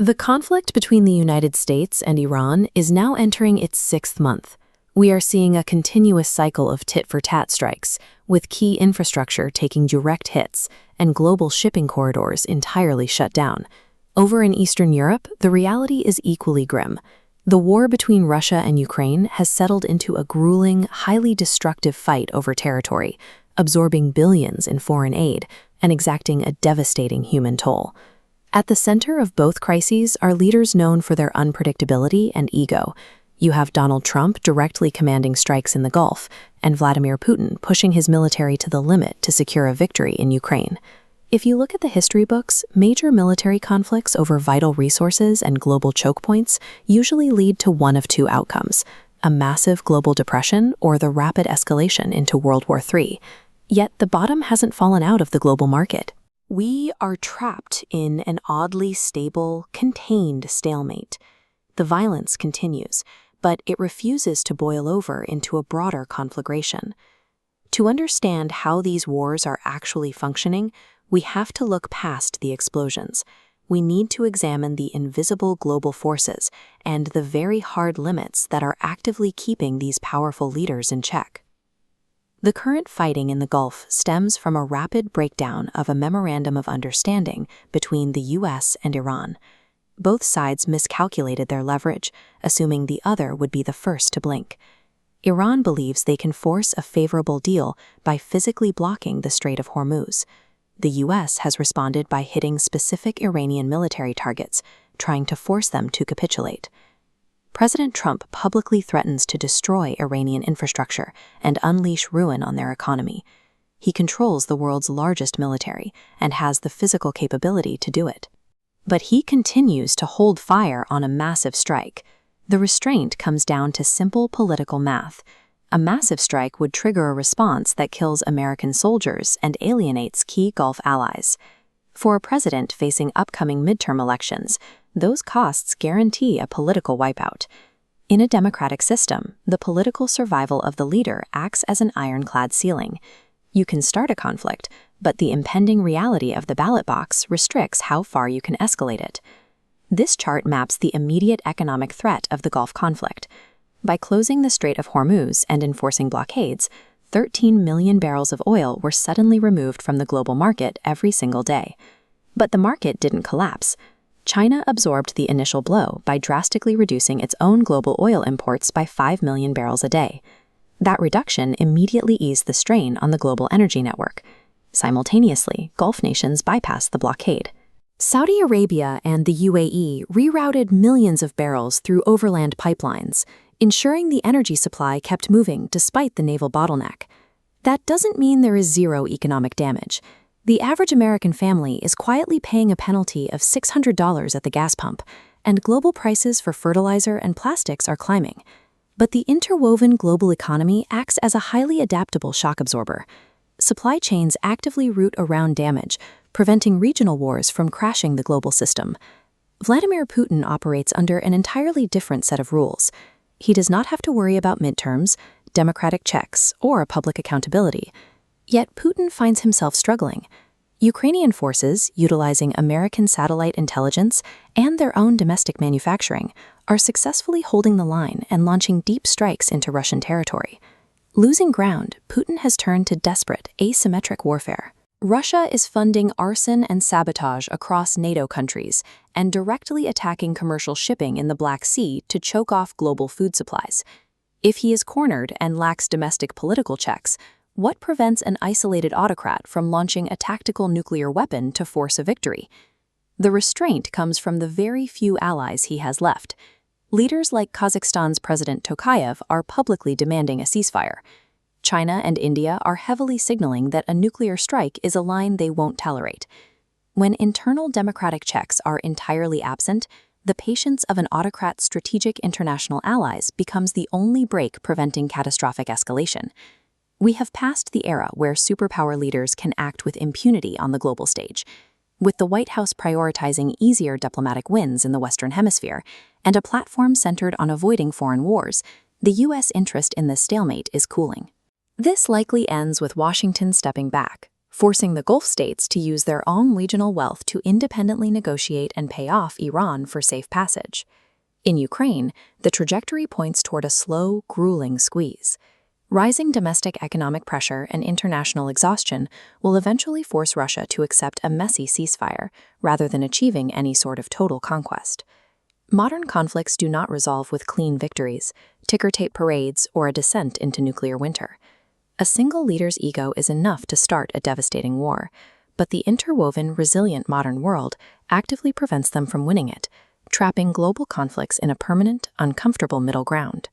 The conflict between the United States and Iran is now entering its sixth month. We are seeing a continuous cycle of tit-for-tat strikes, with key infrastructure taking direct hits and global shipping corridors entirely shut down. Over in Eastern Europe, the reality is equally grim. The war between Russia and Ukraine has settled into a grueling, highly destructive fight over territory, absorbing billions in foreign aid and exacting a devastating human toll. At the center of both crises are leaders known for their unpredictability and ego. You have Donald Trump directly commanding strikes in the Gulf, and Vladimir Putin pushing his military to the limit to secure a victory in Ukraine. If you look at the history books, major military conflicts over vital resources and global choke points usually lead to one of two outcomes: a massive global depression or the rapid escalation into World War III. Yet the bottom hasn't fallen out of the global market. We are trapped in an oddly stable, contained stalemate. The violence continues, but it refuses to boil over into a broader conflagration. To understand how these wars are actually functioning, we have to look past the explosions. We need to examine the invisible global forces and the very hard limits that are actively keeping these powerful leaders in check. The current fighting in the Gulf stems from a rapid breakdown of a memorandum of understanding between the US and Iran. Both sides miscalculated their leverage, assuming the other would be the first to blink. Iran believes they can force a favorable deal by physically blocking the Strait of Hormuz. The US has responded by hitting specific Iranian military targets, trying to force them to capitulate. President Trump publicly threatens to destroy Iranian infrastructure and unleash ruin on their economy. He controls the world's largest military and has the physical capability to do it. But he continues to hold fire on a massive strike. The restraint comes down to simple political math. A massive strike would trigger a response that kills American soldiers and alienates key Gulf allies. For a president facing upcoming midterm elections, those costs guarantee a political wipeout. In a democratic system, the political survival of the leader acts as an ironclad ceiling. You can start a conflict, but the impending reality of the ballot box restricts how far you can escalate it. This chart maps the immediate economic threat of the Gulf conflict. By closing the Strait of Hormuz and enforcing blockades, 13 million barrels of oil were suddenly removed from the global market every single day. But the market didn't collapse. China absorbed the initial blow by drastically reducing its own global oil imports by 5 million barrels a day. That reduction immediately eased the strain on the global energy network. Simultaneously, Gulf nations bypassed the blockade. Saudi Arabia and the UAE rerouted millions of barrels through overland pipelines, ensuring the energy supply kept moving despite the naval bottleneck. That doesn't mean there is zero economic damage. The average American family is quietly paying a penalty of $600 at the gas pump, and global prices for fertilizer and plastics are climbing. But the interwoven global economy acts as a highly adaptable shock absorber. Supply chains actively route around damage, preventing regional wars from crashing the global system. Vladimir Putin operates under an entirely different set of rules. He does not have to worry about midterms, democratic checks, or public accountability. Yet Putin finds himself struggling. Ukrainian forces, utilizing American satellite intelligence and their own domestic manufacturing, are successfully holding the line and launching deep strikes into Russian territory. Losing ground, Putin has turned to desperate, asymmetric warfare. Russia is funding arson and sabotage across NATO countries and directly attacking commercial shipping in the Black Sea to choke off global food supplies. If he is cornered and lacks domestic political checks, what prevents an isolated autocrat from launching a tactical nuclear weapon to force a victory? The restraint comes from the very few allies he has left. Leaders like Kazakhstan's President Tokayev are publicly demanding a ceasefire. China and India are heavily signaling that a nuclear strike is a line they won't tolerate. When internal democratic checks are entirely absent, the patience of an autocrat's strategic international allies becomes the only brake preventing catastrophic escalation. We have passed the era where superpower leaders can act with impunity on the global stage. With the White House prioritizing easier diplomatic wins in the Western Hemisphere and a platform centered on avoiding foreign wars, the U.S. interest in this stalemate is cooling. This likely ends with Washington stepping back, forcing the Gulf states to use their own regional wealth to independently negotiate and pay off Iran for safe passage. In Ukraine, the trajectory points toward a slow, grueling squeeze. Rising domestic economic pressure and international exhaustion will eventually force Russia to accept a messy ceasefire rather than achieving any sort of total conquest. Modern conflicts do not resolve with clean victories, ticker-tape parades, or a descent into nuclear winter. A single leader's ego is enough to start a devastating war, but the interwoven, resilient modern world actively prevents them from winning it, trapping global conflicts in a permanent, uncomfortable middle ground.